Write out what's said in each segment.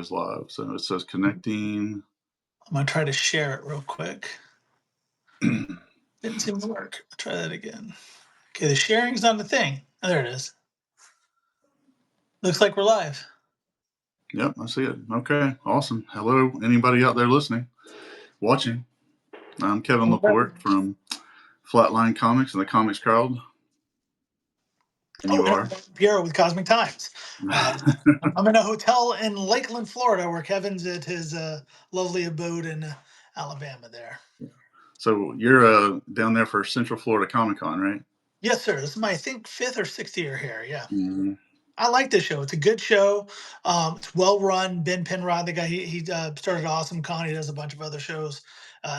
is live. So it says connecting. I'm going to try to share it real quick. Didn't seem to work. I'll try that again. Okay, the sharing's not the thing. Oh, there it is. Looks like we're live. Yep, I see it. Okay, awesome. Hello, anybody out there listening, watching. I'm Kevin LaPorte from Flatline Comics and the Comics Crowd. And you are? Pierro with Cosmic Times. I'm in a hotel in Lakeland, Florida, where Kevin's at his lovely abode in Alabama there. So you're down there for Central Florida Comic Con, right? Yes, sir. This is my, I think, 5th or 6th year here. Yeah. Mm-hmm. I like this show. It's a good show. It's well run. Ben Penrod, the guy, he started Awesome Con. He does a bunch of other shows.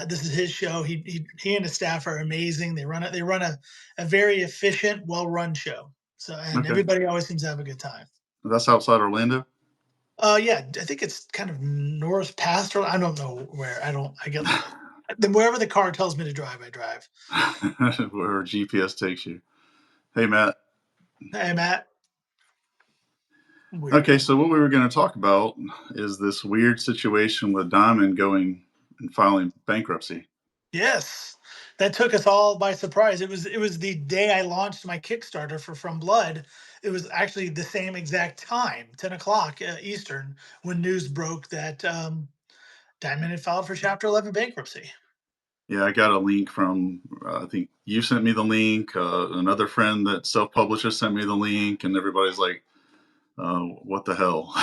This is his show. He and his staff are amazing. They run a very efficient, well run show. So everybody always seems to have a good time. That's outside Orlando. Yeah, I think it's kind of north past. Or I don't know where. I get wherever the car tells me to drive, I drive. Wherever GPS takes you. Hey, Matt. Hey, Matt. Weird. Okay, so what we were going to talk about is this weird situation with Diamond going and filing bankruptcy. Yes, that took us all by surprise. It was the day I launched my Kickstarter for From Blood. It was actually the same exact time, 10 o'clock Eastern, when news broke that Diamond had filed for Chapter 11 bankruptcy. Yeah, I got a link from, I think you sent me the link. Another friend that self-publishes sent me the link, and everybody's like, what the hell?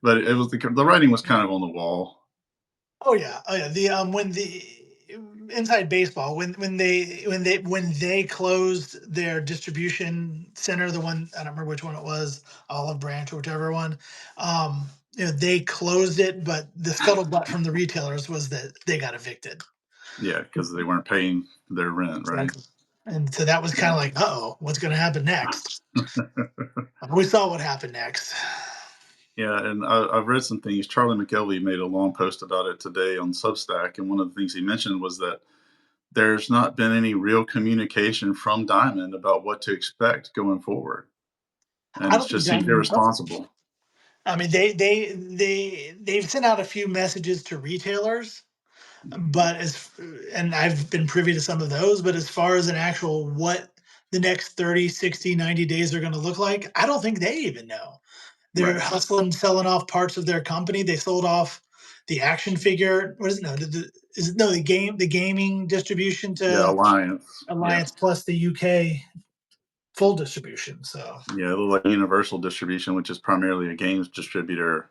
But it was the writing was kind of on the wall. Oh yeah. When the inside baseball, when they closed their distribution center, the one, I don't remember which one it was, Olive Branch or whichever one, they closed it, but the scuttlebutt from the retailers was that they got evicted. Yeah, because they weren't paying their rent, right? Exactly. And so that was kind of like, uh-oh, what's going to happen next? We saw what happened next. Yeah, and I've read some things. Charlie McKelvey made a long post about it today on Substack, and one of the things he mentioned was that there's not been any real communication from Diamond about what to expect going forward, and it just seems irresponsible. I mean, they've sent out a few messages to retailers, but and I've been privy to some of those, but as far as an actual what the next 30, 60, 90 days are going to look like, I don't think they even know. They're hustling, selling off parts of their company. They sold off the action figure. What is it? No, the gaming distribution to Alliance plus the UK full distribution. So yeah, like Universal distribution, which is primarily a games distributor,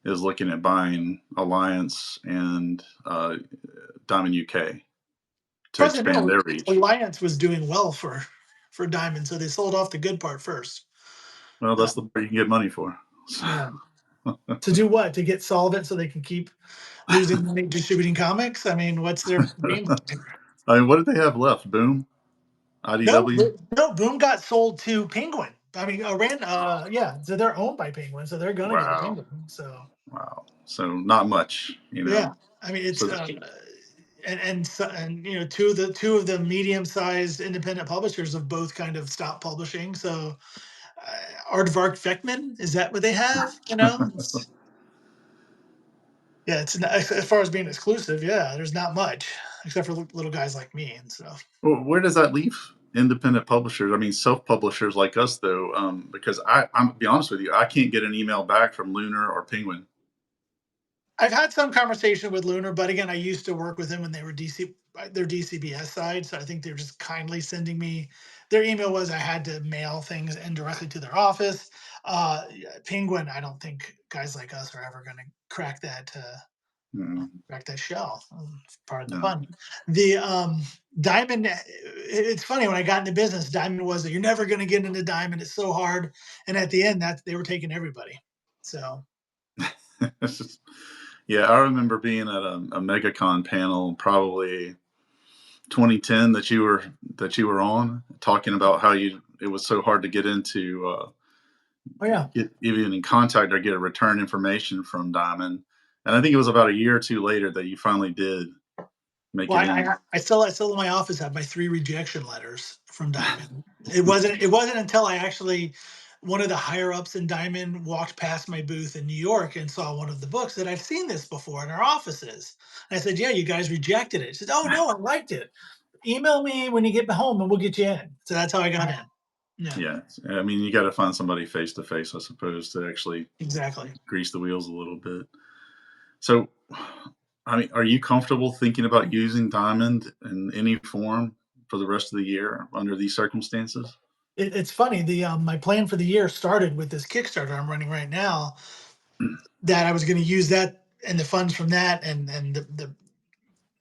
is looking at buying Alliance and Diamond UK to expand their reach. Alliance was doing well for Diamond, so they sold off the good part first. Well, that's the part you can get money for. Yeah. To do what? To get solvent so they can keep losing money distributing comics? I mean, what's their game? I mean, what did they have left? Boom? IDW? No, Boom got sold to Penguin. I mean, so they're owned by Penguin, so they're going to get Penguin. So so not much, Yeah, I mean it's and two of the medium-sized independent publishers have both kind of stopped publishing. So Aardvark Vekman, is that what they have? Yeah, it's not, as far as being exclusive. Yeah, there's not much except for little guys like me and stuff. Well, where does that leave independent publishers? I mean, self-publishers like us, though, because I'm to be honest with you, I can't get an email back from Lunar or Penguin. I've had some conversation with Lunar, but again, I used to work with them when they were their DCBS side. So I think they're just kindly sending me. Their email was I had to mail things indirectly to their office. Penguin, I don't think guys like us are ever going to crack that shell. Part of the fun. The Diamond. It's funny, when I got into business, Diamond was that you're never going to get into Diamond. It's so hard, and at the end, they were taking everybody. So. Yeah, I remember being at a MegaCon panel, probably 2010, that you were on, talking about how it was so hard to get into. Get even in contact or get a return information from Diamond, and I think it was about a year or two later that you finally did make it in. I still in my office have my 3 rejection letters from Diamond. It wasn't until I actually one of the higher ups in Diamond walked past my booth in New York and saw one of the books that I've seen this before in our offices. And I said, "Yeah, you guys rejected it." She said, "Oh no, I liked it. Email me when you get home and we'll get you in." So that's how I got in. Yeah, Yeah. I mean, you got to find somebody face to face, I suppose, to actually exactly. grease the wheels a little bit. So, I mean, are you comfortable thinking about using Diamond in any form for the rest of the year under these circumstances? It's funny. The my plan for the year started with this Kickstarter I'm running right now. That I was going to use that and the funds from that and the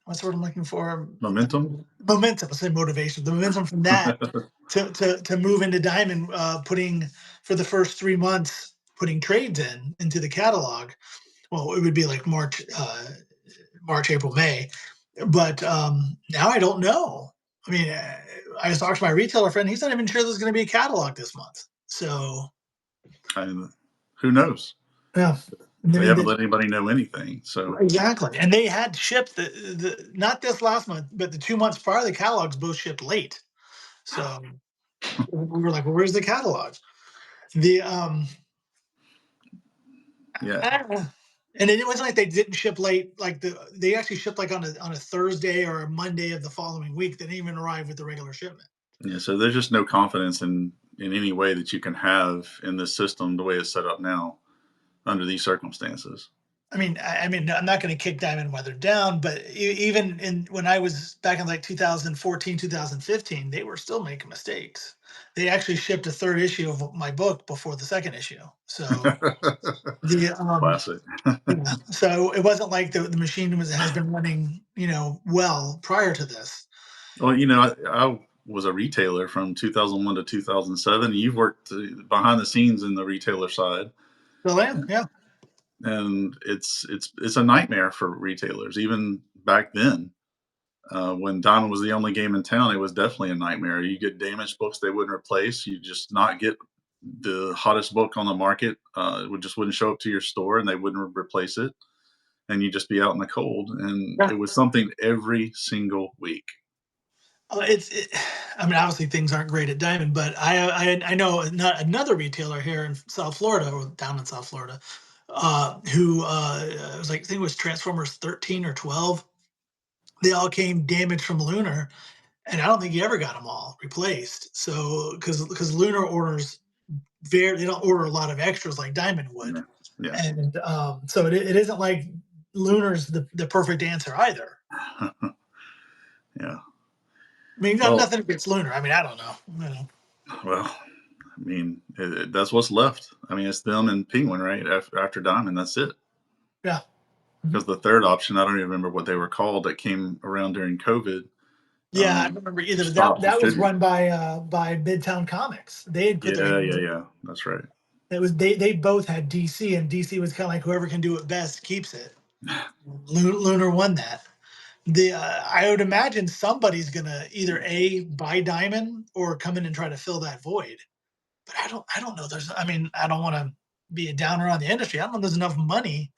what's the word I'm looking for? Momentum? Momentum. I say motivation. The momentum from that to move into Diamond, putting for the first 3 months, putting trades into the catalog. Well, it would be like March, April, May. But now I don't know. I mean, I just talked to my retailer friend. He's not even sure there's going to be a catalog this month. So And who knows? yeah, I They mean, haven't let anybody know anything. So, exactly. And they had shipped the not this last month, but the 2 months prior, the catalogs both shipped late. So we were like, well, where's the catalog? The yeah. and it wasn't like they didn't ship late. Like they actually shipped like on a Thursday or a Monday of the following week. They didn't even arrive with the regular shipment. Yeah. So there's just no confidence in any way that you can have in this system the way it's set up now under these circumstances. I mean, I'm not going to kick Diamond Weather down, but even in when I was back in like 2014, 2015, they were still making mistakes. They actually shipped a third issue of my book before the second issue. So the Classic. yeah, so it wasn't like the machine has been running, well prior to this. Well, I was a retailer from 2001 to 2007. You've worked behind the scenes in the retailer side, So yeah, and it's a nightmare for retailers. Even back then, when Diamond was the only game in town, it was definitely a nightmare. You get damaged books they wouldn't replace. You just not get the hottest book on the market. It wouldn't show up to your store, and they wouldn't replace it, and you just be out in the cold. And yeah. it was something every single week. I mean, obviously things aren't great at Diamond, but I know another retailer here in South Florida or down in South Florida, who it was like I think it was Transformers 13 or 12. They all came damaged from Lunar, and I don't think he ever got them all replaced. So because Lunar orders they don't order a lot of extras like Diamond would, Yeah, yeah. and so it isn't like Lunar's the perfect answer either. Yeah. I mean, not Well, nothing against Lunar. I mean, I don't know. well, I mean, that's what's left. I mean, it's them and Penguin, right? After Diamond, that's it. Yeah. Mhm. Because the third option, I don't even remember what they were called, that came around during COVID. Yeah, I don't remember either. That Stopped that was distributing. run by Midtown Comics. They had put their Yeah, hands yeah, in. yeah. That's right. It was they both had DC, and DC was kind of like whoever can do it best keeps it. Lunar won that. The I would imagine somebody's gonna either a buy Diamond or come in and try to fill that void. But I don't know. I mean, I don't want to be a downer on the industry. I don't know if there's enough money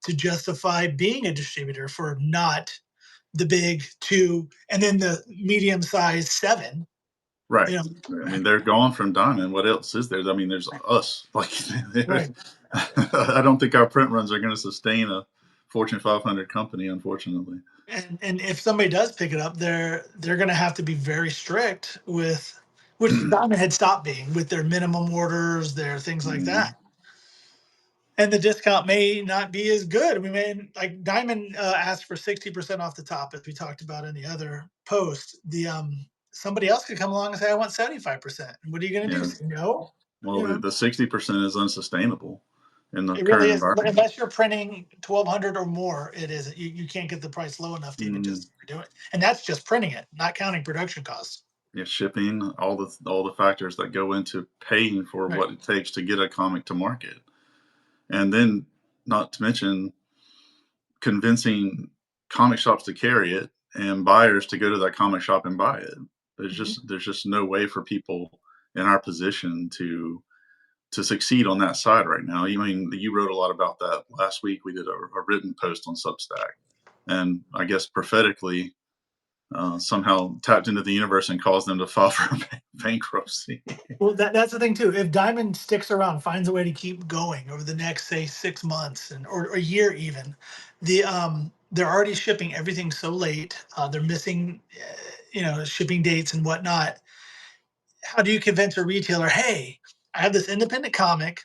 to justify being a distributor for not the big two and then the medium size seven. Right. You know, I mean, they're gone from Diamond. What else is there? I mean, there's us. Like, right. I don't think our print runs are going to sustain a Fortune 500 company, unfortunately. And if somebody does pick it up, they're going to have to be very strict with which Diamond had stopped being with their minimum orders, their things like Mhm. that. And the discount may not be as good. We may like Diamond asked for 60% off the top, as we talked about in the other post. The somebody else could come along and say, "I want 75%." What are you going to do? Yeah. Say no? Well, You know, the 60% is unsustainable in the it really current is. environment. Unless you're printing 1,200 or more, it is. You can't get the price low enough to even Mm, just do it. And that's just printing it, not counting production costs. yeah, shipping, all the factors that go into paying for Right. what it takes to get a comic to market, and then not to mention convincing comic shops to carry it and buyers to go to that comic shop and buy it. Mhm. There's just no way for people in our position to succeed on that side right now. You mean you wrote a lot about that last week? We did a written post on Substack, and I guess prophetically, somehow tapped into the universe and caused them to file for bankruptcy. Well, that's the thing too. If Diamond sticks around, finds a way to keep going over the next, say, 6 months and or a year even, they're already shipping everything so late. They're missing, shipping dates and whatnot. How do you convince a retailer, hey, I have this independent comic.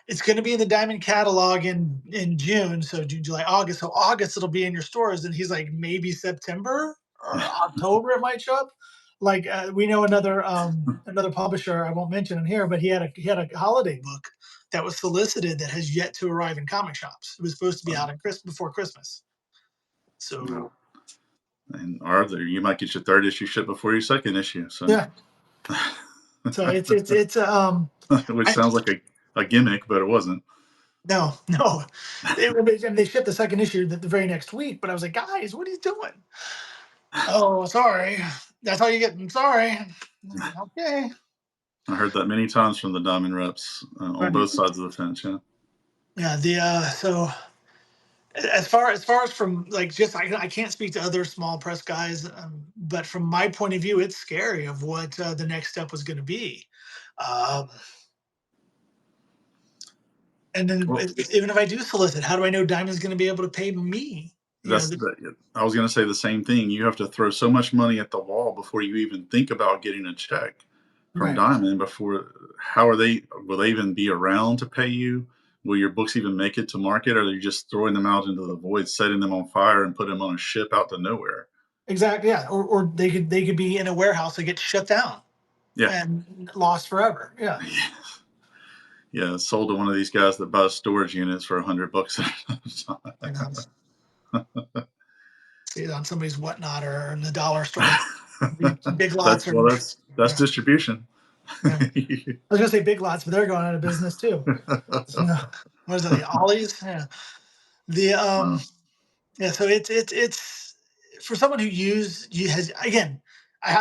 It's going to be in the Diamond catalog in June, so June, July, August. So August it'll be in your stores, and he's like, maybe September or October it might show up. Like we know another publisher, I won't mention him here, but he had a holiday book that was solicited that has yet to arrive in comic shops. It was supposed to be out at before Christmas. No. So And Arthur, you might get your third issue shipped before your second issue. So, yeah, so it's which I, sounds like a gimmick, but it wasn't. no, they shipped the second issue the very next week. But I was like, guys, what are you doing? Oh, sorry. That's how you get. I'm sorry. Okay. I heard that many times from the Diamond reps on Right. both sides of the fence. Yeah. Yeah. So as far as from like just I can't speak to other small press guys, but from my point of view, it's scary of what the next step was going to be. Um, and then Well, even if I do solicit, how do I know Diamond's going to be able to pay me? You know, that's the, I was going to say the same thing. You have to throw so much money at the wall before you even think about getting a check from right. Diamond. Before, how are they? Will they even be around to pay you? Will your books even make it to market? Or are you just throwing them out into the void, setting them on fire, and putting them on a ship out to nowhere? Exactly. Yeah. Or they could be in a warehouse that gets shut down Yeah. and lost forever. Yeah. Yeah, sold to one of these guys that buys storage units for $100 at a You know, time. see it on somebody's whatnot or in the dollar store. Big Lots That's or well, that's yeah, distribution. yeah. I was gonna say Big Lots, but they're going out of business too. So, what is it, the Ollies? Yeah. The Wow. yeah, so it's for someone who you has again,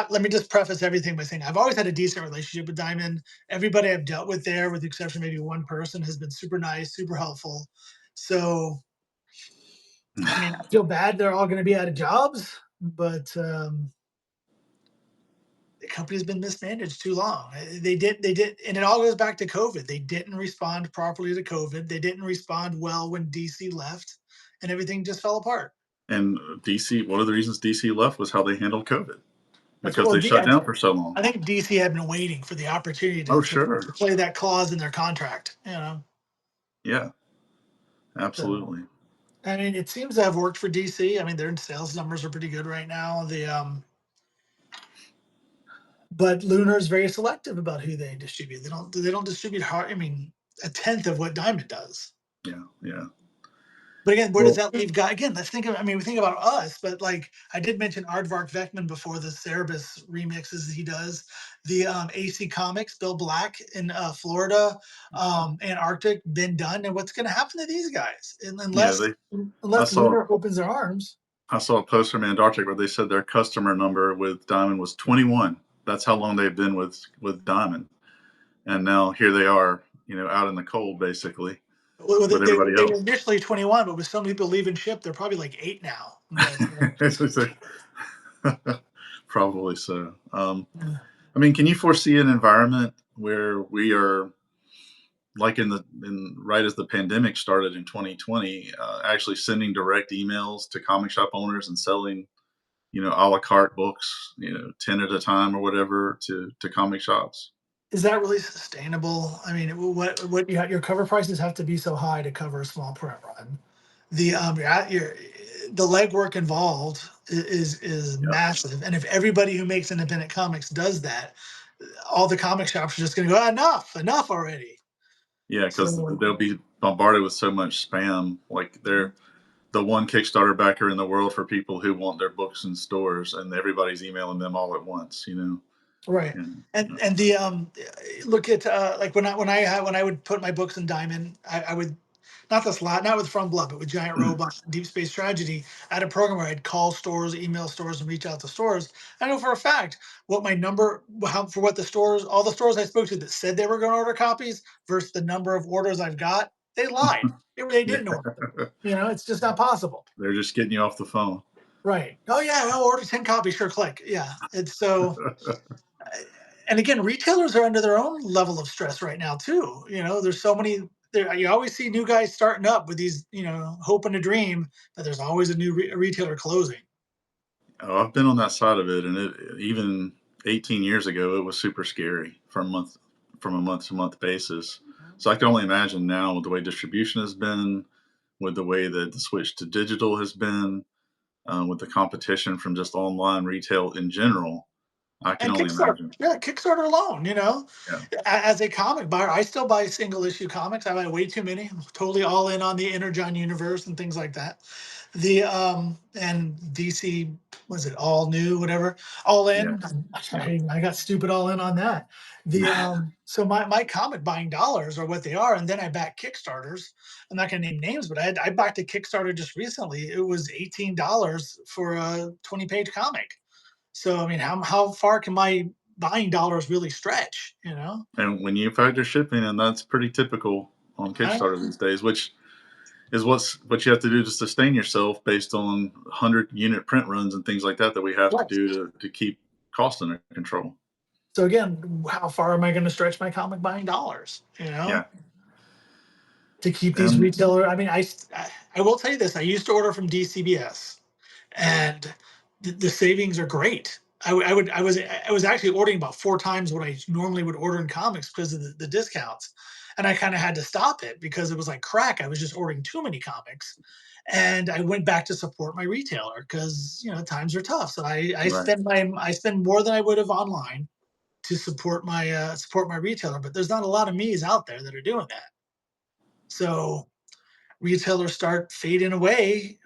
let me just preface everything by saying I've always had a decent relationship with Diamond. Everybody I've dealt with there, with the exception of maybe one person, has been super nice, super helpful. So I mean, I feel bad they're all gonna be out of jobs, but the company's been mismanaged too long. They did, and it all goes back to COVID. They didn't respond properly to COVID. They didn't respond well when DC left, and everything just fell apart. And DC, one of the reasons DC left was how they handled COVID That's because well, they shut down for so long. I think DC had been waiting for the opportunity Oh, to sure. play that clause in their contract. Yeah, So absolutely. I mean, it seems to have worked for DC. I mean, their sales numbers are pretty good right now. But Lunar is very selective about who they distribute. They don't distribute hard. I mean, a tenth of what Diamond does. Yeah, yeah. But again, where does Well, that leave guy? Again, let's think of. I mean, we think about us, but like I did mention Aardvark Vekman before, the Cerebus remixes he does, the AC Comics, Bill Black in Florida, Antarctic, been done. And what's going to happen to these guys yeah, unless I unless saw Lunar opens their arms? I saw a post from Antarctic where they said their customer number with Diamond was 21. That's how long they've been with Diamond, and now here they are, out in the cold basically Well, with everybody they were else. initially 21, but with some people leaving ship, they're probably like 8 now. But It's like- Probably so. yeah. I mean, can you foresee an environment where we are like in right as the pandemic started in 2020, actually sending direct emails to comic shop owners and selling, a la carte books, 10 at a time or whatever to comic shops? Is that really sustainable? I mean, what your cover prices have to be so high to cover a small print run. The legwork involved is Yeah. massive, and if everybody who makes independent comics does that, all the comic shops are just going to go, "Ah, enough already." Yeah, because So they'll be bombarded with so much spam. Like they're the one Kickstarter backer in the world for people who want their books in stores, and everybody's emailing them all at once. right, And and the look at like when I would put my books in Diamond, I would not this lot, not with From Blood, but with Giant Robot, Deep Space Tragedy. I had a program where I'd call stores, email stores, and reach out to stores. I know for a fact what my number, for what the stores, all the stores I spoke to that said they were going to order copies versus the number of orders I've got, they lied. They yeah, didn't order them. It's just not possible. they're just getting you off the phone. Right. Oh yeah, well, order 10 copies, sure, click. Yeah. It's so and again, retailers are under their own level of stress right now too. There's so many there you always see new guys starting up with these, hope and a dream, but there's always a new retailer closing. Oh, I've been on that side of it, and it even 18 years ago, it was super scary from a month to month basis. So I can only imagine now with the way distribution has been, with the way that the switch to digital has been, with the competition from just online retail in general. I can And only Kickstarter, imagine. yeah, Kickstarter alone, Yeah, as a comic buyer, I still buy single issue comics. I buy way too many. I'm totally all in on the Energon universe and things like that. The and DC, was it all new, whatever, all yeah, in. yeah. I got stupid all in on that. The so my comic buying dollars are what they are, and then I back Kickstarters. I'm not gonna name names, but I backed a Kickstarter just recently. It was $18 for a 20-page comic. So I mean, how far can my buying dollars really stretch? And when you factor shipping, and that's pretty typical on I Kickstarter these days, which is what you have to do to sustain yourself based on 100-unit print runs and things like that that we have to Right. do to keep costs under control. So again, how far am I going to stretch my comic buying dollars? Yeah, To keep these and retailer. I mean, I will tell you this. I used to order from DCBS, and the savings are great. I was actually ordering about 4 times what I normally would order in comics because of the discounts, and I kind of had to stop it because it was like crack. I was just ordering too many comics, and I went back to support my retailer because times are tough. So right. I spend more than I would have online to support my retailer, but there's not a lot of me's out there that are doing that. So retailers start fading away.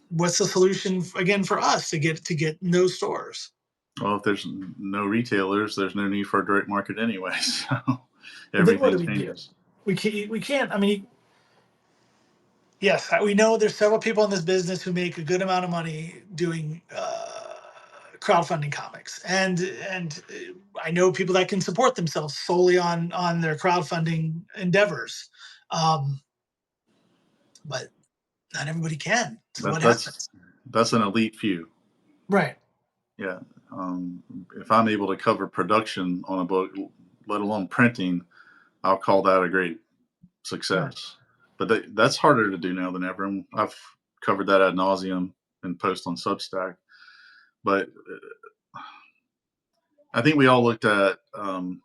What's the solution again for us to get no stores? Well, if there's no retailers, there's no need for a direct market anyway. So Well, then what everything do we do? changes. We can't. I mean, yes, we know there's several people in this business who make a good amount of money doing crowdfunding comics, and I know people that can support themselves solely on their crowdfunding endeavors. Um, but not everybody can. So That what that's happens? that's an elite few. Right. Yeah. If I'm able to cover production on a book, let alone printing, I'll call that a great Right. success. But that's harder to do now than ever. And I've covered that ad nauseum and post on Substack. But I think we all looked at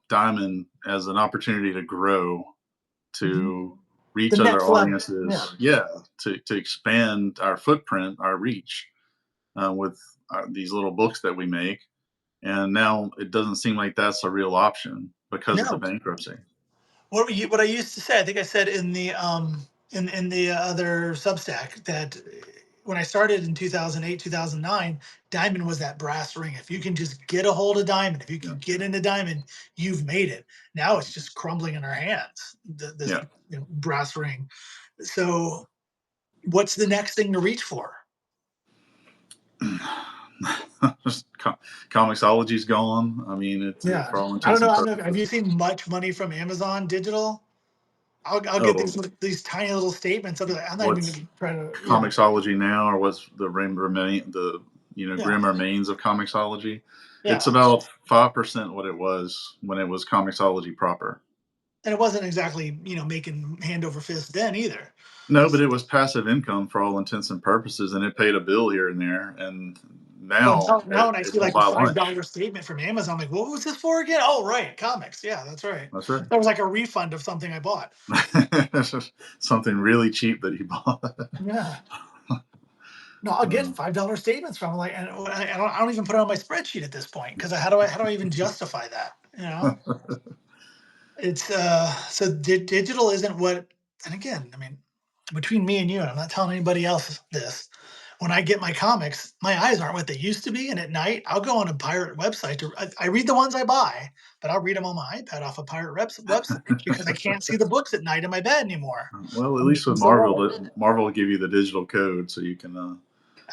Diamond as an opportunity to grow, Mhm. to The reach other next level. Yeah. audiences. Yeah, to expand our footprint, our reach with these little books that we make. And now it doesn't seem like that's a real option because of the No. bankruptcy. What I used to say, I think I said in the other Substack that when I started in 2008, 2009, Diamond was that brass ring. If you can just get a hold of Diamond, if you Yeah, can get into Diamond, you've made it. Now it's just crumbling in our hands. This yeah. brass ring. So what's the next thing to reach for? Comicsology's gone. I mean, Yeah, for all I don't intents know. and I don't know. Have purposes. you seen much money from Amazon Digital? I'll get Oh, these tiny little statements. I'll be like, I'm not even what's gonna try to. Yeah, Comicsology now, or what's the remain the yeah, grim remains of Comicsology? It's yeah. about 5% what it was when it was Comicsology proper. And it wasn't exactly making hand over fist then either. No, but it was passive income for all intents and purposes, and it paid a bill here and there. And Well, now now when I it see won't like a buy five lunch. dollar statement from Amazon, I'm like, what was this for again? Oh, right, comics. Yeah, that's right. That's right. That was like a refund of something I bought. Something really cheap that he bought. Yeah. No, I'll get Uh, $5 statements from like, and I don't even put it on my spreadsheet at this point because how do I even justify that? It's so digital isn't what. And again, I mean, between me and you, and I'm not telling anybody else this. When I get my comics, my eyes aren't what they used to be, and at night I'll go on a pirate website. I read the ones I buy, but I'll read them on my iPad off a pirate website because I can't see the books at night in my bed anymore. well, at I'm least getting with so Marvel, old. Marvel will give you the digital code so you can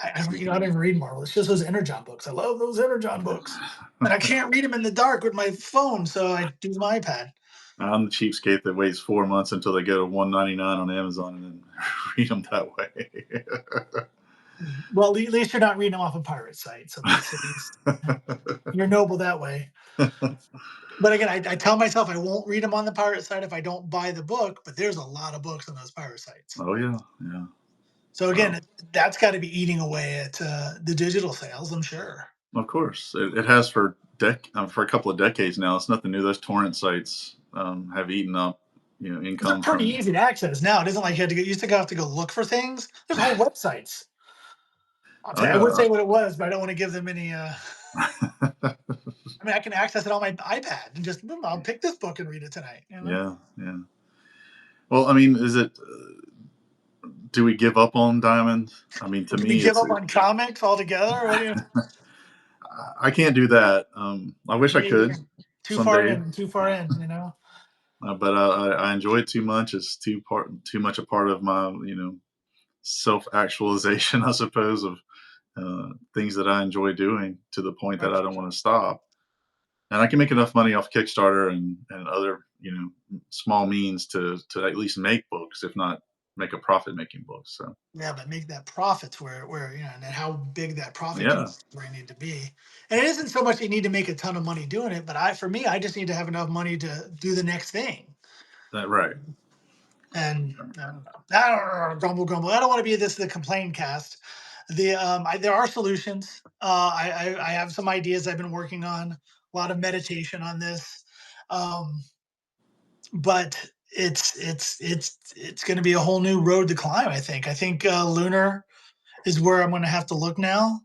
I so don't, you I don't can. even read Marvel. It's just those Energon books. I love those Energon books, and I can't read them in the dark with my phone, so I do my iPad. I'm the cheapskate that waits 4 months until they go to 1.99 on Amazon and then read them that way. Well, at least you're not reading them off a pirate site, so that's at least you're noble that way. But again, I tell myself I won't read them on the pirate site if I don't buy the book, but there's a lot of books on those pirate sites. Oh yeah, yeah. So Well, again, that's got to be eating away at the digital sales, I'm sure. of course, it has for a couple of decades now. It's nothing new. Those torrent sites have eaten up, They're income pretty from. easy to access now. It isn't like you used to have to go look for things. There's whole websites. Oh I would yeah, say what it was, but I don't want to give them any. I mean, I can access it on my iPad and just I'll pick this book and read it tonight. You know, yeah, yeah. Well, I mean, is it? Do we give up on Diamond? I mean, to do we me, give up on comics altogether? What do you? I can't do that. I wish I Me could either. Too far someday, in, too far in. You know. but I enjoy it too much. It's too much a part of my self actualization, I suppose, of things that I enjoy doing to the point that I don't want to stop. And I can make enough money off Kickstarter and other small means to at least make books, if not make a profit making books. So Yeah, but make that profits where and how big that profit can yeah, where you need to be. And it isn't so much you need to make a ton of money doing it, but for me, I just need to have enough money to do the next thing. that right. And I don't know, grumble, grumble. I don't want to be the complain cast. There are solutions. I have some ideas I've been working on. A lot of meditation on this, but it's going to be a whole new road to climb. I think Lunar is where I'm going to have to look now.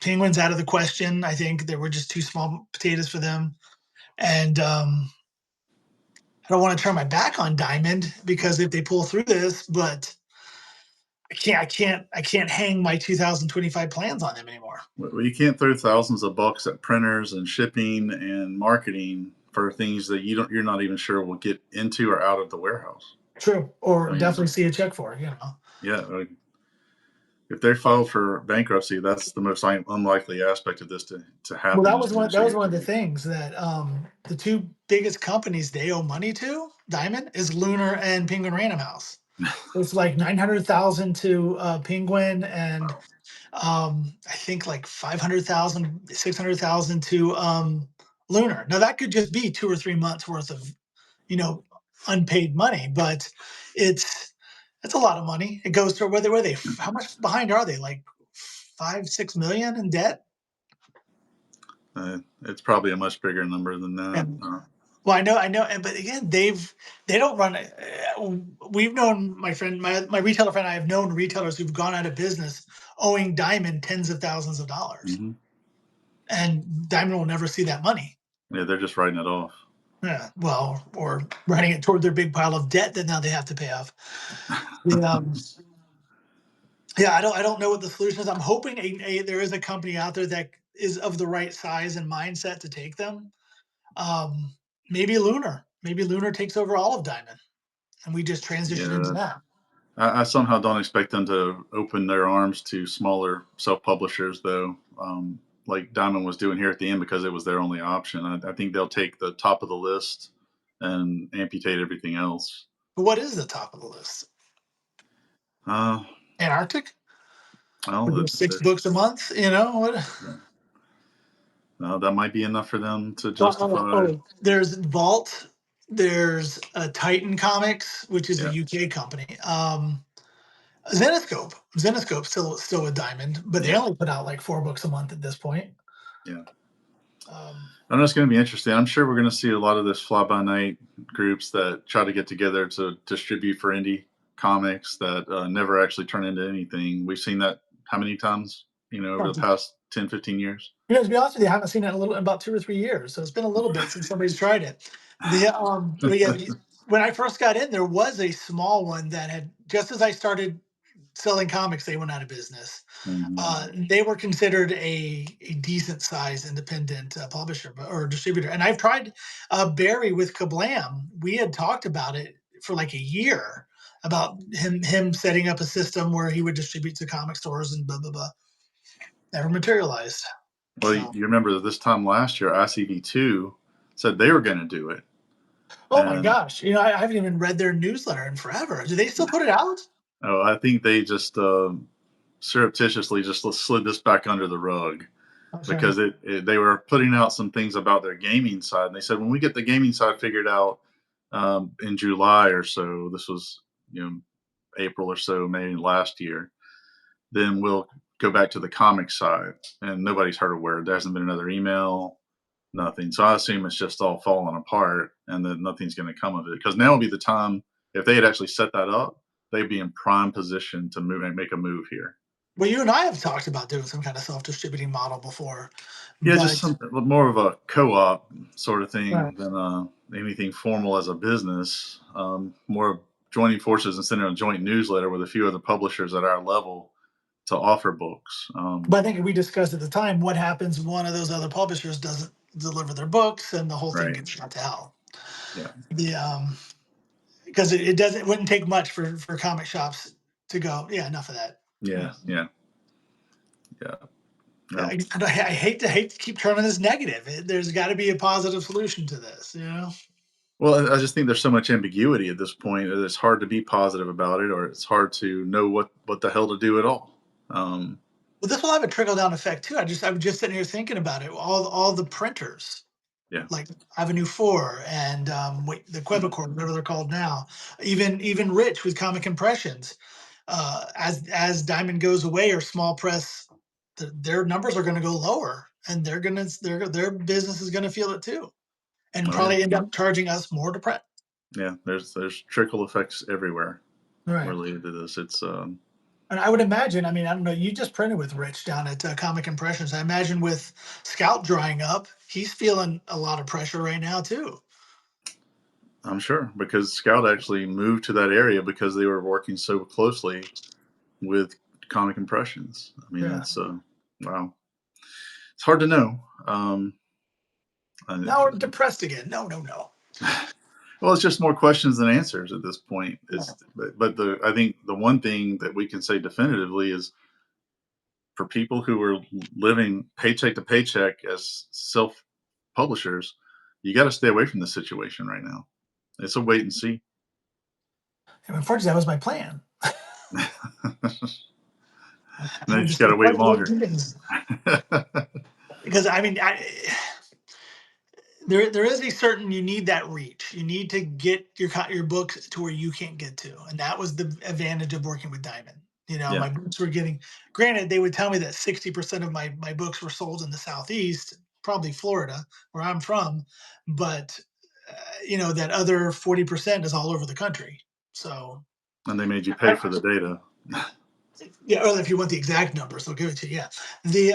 Penguins out of the question. I think they were just too small potatoes for them, and I don't want to turn my back on Diamond because if they pull through this, but I can't hang my 2025 plans on them anymore. Well, you can't throw thousands of bucks at printers and shipping and marketing for things that you're not even sure will get into or out of the warehouse. True, I or mean, definitely see a check for. You know. yeah, if they filed for bankruptcy, that's the most unlikely aspect of this to Well, happen is when that they was get one of the paid. things that the two biggest companies they owe money to, Diamond, is Lunar and Penguin Random House. It's like 900,000 to Penguin and I think like 500,000, 600,000 to Lunar. Now that could just be 2 or 3 months worth of, you know, unpaid money, but it's it's a lot of money. It goes to whether were they how much behind are they? Like 5, 6 million in debt? It's probably a much bigger number than that. And well, I know, and but again, they don't run. We've known my retailer friend. I have known retailers who've gone out of business owing Diamond tens of thousands of dollars, hmm and Diamond will never see that money. Yeah, they're just writing it off. Yeah, well, or running it toward their big pile of debt that now they have to pay off. The, yeah, I don't know what the solution is. I'm hoping there is a company out there that is of the right size and mindset to take them. Um, maybe Lunar. Maybe Lunar takes over all of Diamond, and we just transition into Yeah, that. I somehow don't expect them to open their arms to smaller self-publishers, though, like Diamond was doing here at the end because it was their only option. I think they'll take the top of the list and amputate everything else. But what is the top of the list? Uh, Antarctic? well, With their 6 books a month? You know what? that might be enough for them to justify. There's Vault. There's Titan Comics, which is a Yeah, UK company. Zenoscope. Zenoscope still a Diamond, but they yeah, only put out like 4 books a month at this point. yeah. Um, I know it's going to be interesting. I'm sure we're going to see a lot of this fly-by-night groups that try to get together to distribute for indie comics that never actually turn into anything. We've seen that how many times, over the past 10, 15 years? to be honest with you, I haven't seen it in about 2 or 3 years, so it's been a little bit since somebody's tried it. But yeah, when I first got in, there was a small one that had just as I started selling comics, they went out of business. hmm They were considered a decent size independent publisher or distributor. And I've tried Barry with Kablam. We had talked about it for like a year about him setting up a system where he would distribute to comic stores and blah blah blah. Never materialized. Well, you So, remember that this time last year, ICV2 said they were going to do it. oh my And gosh, I haven't even read their newsletter in forever. Do they still put it out? I think they just surreptitiously just slid this back under the rug Okay. because they were putting out some things about their gaming side, and they said when we get the gaming side figured out in July or so, this was April or so, May last year, then we'll go back to the comic side. And nobody's heard a word. There hasn't been another email, nothing. So I assume it's just all falling apart and that nothing's going to come of it. Because now would be the time, if they had actually set that up, they'd be in prime position to make a move here. Well, you and I have talked about doing some kind of self-distributing model before, Yeah, just but some more of a co-op sort of right. thing than anything formal as a business. More of joining forces and sending a joint newsletter with a few other publishers at our level to offer books. But I think we discussed at the time what happens when one of those other publishers doesn't deliver their books and the whole thing Right. gets shut to hell. Yeah. The because it wouldn't take much for comic shops to go, yeah, enough of that. Yeah. Yeah. Yeah. Yeah. Yeah, No. I hate to keep turning this negative. There's got to be a positive solution to this, you know. Well, I just think there's so much ambiguity at this point that it's hard to be positive about it, or it's hard to know what the hell to do at all. Um, Well, this will have a trickle down effect too. I'm just sitting here thinking about it. All the printers, yeah. like Avenue 4 and the Quebecor, whatever they're called now, even Rich with Comic Impressions. As Diamond goes away or small press, their numbers are going to go lower, and their business is going to feel it too, and Oh yeah. probably end up charging us more to print. Yeah. There's trickle effects everywhere Right. related to this. It's And I would imagine, I mean, I don't know, you just printed with Rich down at Comic Impressions. I imagine with Scout drying up, he's feeling a lot of pressure right now too. I'm sure because Scout actually moved to that area because they were working so closely with Comic Impressions. I mean, Yeah. it's wow. It's hard to know. Now we're depressed again. No, no, no. Well, it's just more questions than answers at this point. Yeah. But I think the one thing that we can say definitively is for people who are living paycheck to paycheck as self publishers, you got to stay away from this situation right now. It's a wait and see. And unfortunately, that was my plan. Now I you just just got to wait wait longer. 2 days. Because I mean, there is a certain, you need that reach. You need to get your books to where you can't get to, and that was the advantage of working with Diamond. You know, Yeah, my books were getting. Granted, they would tell me that 60% of my books were sold in the Southeast, probably Florida, where I'm from, but that other 40% is all over the country. So and they made you pay I, for the data. yeah, or if you want the exact numbers, they'll give it to you. Yeah, the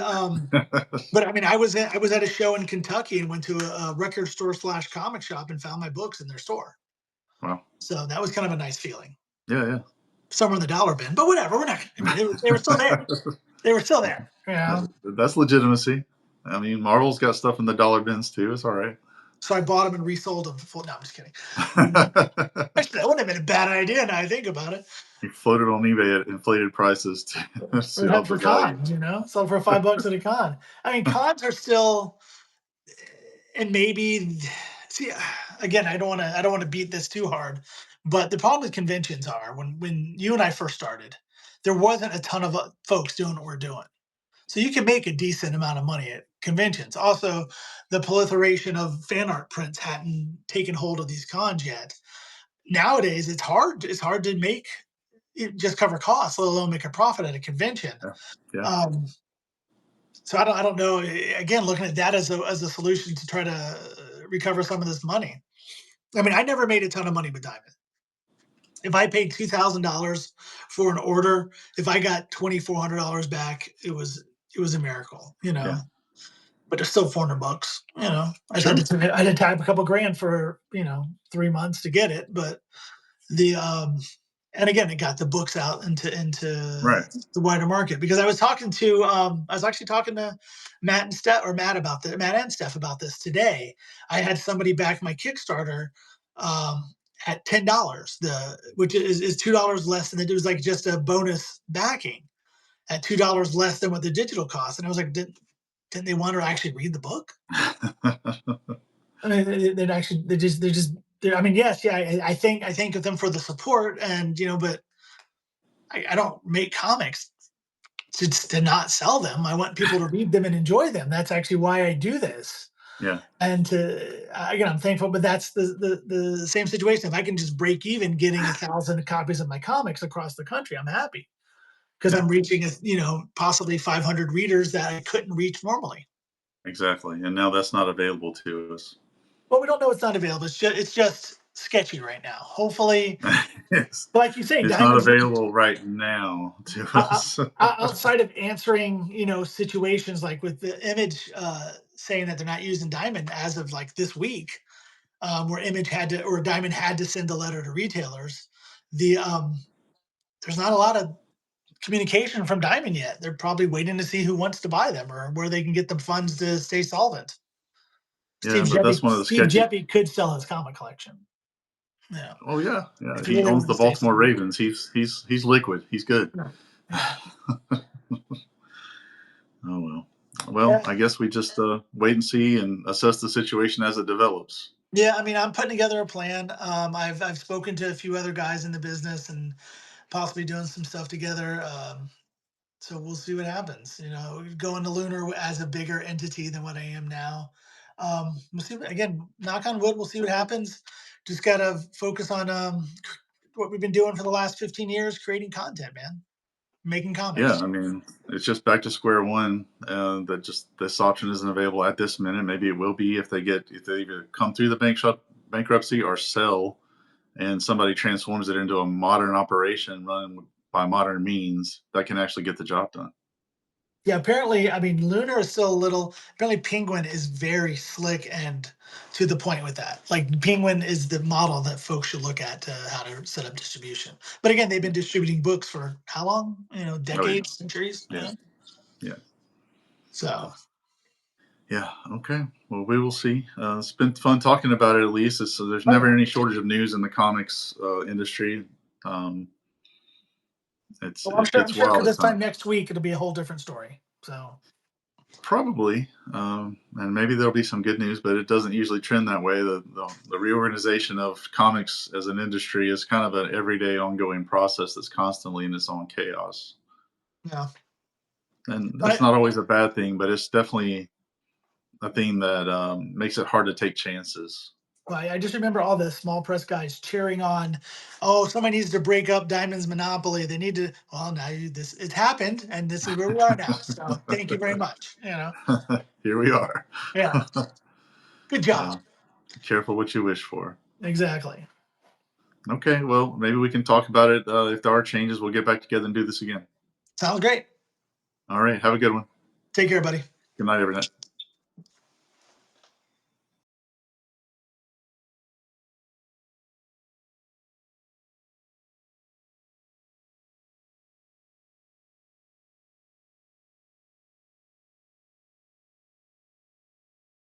but I mean, I was at a show in Kentucky and went to a record store slash comic shop and found my books in their store. Wow. So that was kind of a nice feeling. Yeah, Somewhere in the dollar bin, but whatever. We're not. I mean, they were still there. yeah. They were still there. You know. That's legitimacy. I mean, Marvel's got stuff in the dollar bins too. It's all right. So I bought them and resold them. No, I'm just kidding. The, Actually, that wouldn't have been a bad idea. Now I think about it. You floated on eBay at inflated prices to We see had out for the value. cons, sold for $5 at a con. I mean, cons are still, and maybe see again. I don't want to beat this too hard, but the problem with conventions are when you and I first started, there wasn't a ton of folks doing what we're doing. So you can make a decent amount of money at conventions. Also, the proliferation of fan art prints hadn't taken hold of these cons yet. Nowadays, it's hard. It's hard to make just cover costs, let alone make a profit at a convention. Yeah, yeah, Um, so I don't know. Again, looking at that as a solution to try to recover some of this money. I mean, I never made a ton of money with Diamond. If I paid $2,000 for an order, if I got $2,400 back, it was a miracle. yeah. But it's still $400. I just Sure. had to tap a couple grand for 3 months to get it. But the and again, it got the books out into Right. the wider market because I was actually talking to Matt about this, Matt and Steph about this today. I had somebody back my Kickstarter at $10, which is $2 less than it was, like just a bonus backing at $2 less than what the digital cost. And I was like, didn't they want to actually read the book? I mean, I mean, yes, yeah, I thank them for the support, and but I don't make comics to not sell them. I want people to read them and enjoy them. That's actually why I do this. Yeah, And again, I'm thankful, but that's the same situation. If I can just break even getting 1,000 copies of my comics across the country, I'm happy because yeah, I'm reaching possibly 500 readers that I couldn't reach normally. exactly. And now that's not available to us. Well, we don't know it's not available. It's just sketchy right now. Hopefully, It's, like you say, it's not Diamond's available right now to us. outside of answering, situations like with the Image saying that they're not using Diamond as of like this week, where Image had to or Diamond had to send a letter to retailers. The There's not a lot of communication from Diamond yet. They're probably waiting to see who wants to buy them or where they can get the funds to stay solvent. Yeah, but that's one of the Steve sketchy. Jeppy could sell his comic collection. Yeah, Oh yeah, yeah. if he He really owns wanted the to stay Baltimore solvent. Ravens. He's liquid. He's good. Right. Yeah. Oh well. Well, Yeah. I guess we just wait and see and assess the situation as it develops. Yeah, I mean, I'm putting together a plan. I've spoken to a few other guys in the business and possibly doing some stuff together. So we'll see what happens. Going to Lunar as a bigger entity than what I am now. We'll see. Again, knock on wood. We'll see what happens. Just gotta focus on what we've been doing for the last 15 years, creating content, man, making Yeah, comics. I mean, it's just back to square one. That just this option isn't available at this minute. Maybe it will be if they either come through the bankruptcy or sell, and somebody transforms it into a modern operation run by modern means that can actually get the job done. Yeah, apparently, I mean, Lunar is still a little. Apparently, Penguin is very slick and to the point with that. Like, Penguin is the model that folks should look at to how to set up distribution. But again, they've been distributing books for how long? Oh yeah, Decades, centuries. yeah, yeah. So, Yeah. Okay. Well, we will see. It's been fun talking about it. At least there's oh never yeah. any shortage of news in the comics industry. Um, Well, I'm it sure. I'm gets sure for wild at this time times. next week, it'll be a whole different story. So, Probably, and maybe there'll be some good news, but it doesn't usually trend that way. The reorganization of comics as an industry is kind of an everyday, ongoing process that's constantly in its own chaos, yeah. and that's But not always a bad thing, but it's definitely a thing that makes it hard to take chances. I just remember all the small press guys cheering on. Oh, somebody needs to break up Diamond's monopoly. They need to. Well, now this it happened, and this is where we are now. So, thank you very much. Here we are. Yeah. Good job. Yeah. Careful what you wish for. Exactly. Okay, well, maybe we can talk about it. If there are changes, we'll get back together and do this again. Sounds great. All right, have a good one. Take care, buddy. Good night, everyone.